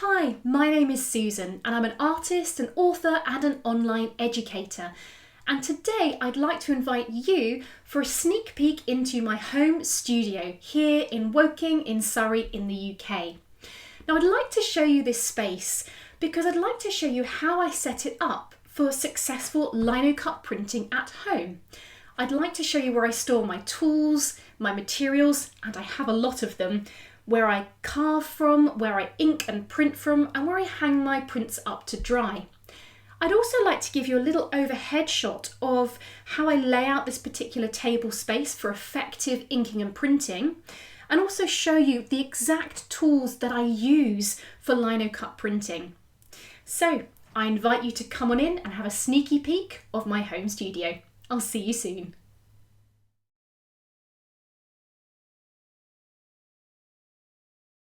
Hi, my name is Susan and I'm an artist, an author and an online educator. And today I'd like to invite you for a sneak peek into my home studio here in Woking in Surrey in the UK. Now I'd like to show you this space because I'd like to show you how I set it up for successful Linocut printing at home. I'd like to show you where I store my tools, my materials, and I have a lot of them, where I carve from, where I ink and print from, and where I hang my prints up to dry. I'd also like to give you a little overhead shot of how I lay out this particular table space for effective inking and printing, and also show you the exact tools that I use for Linocut printing. So I invite you to come on in and have a sneaky peek of my home studio. I'll see you soon.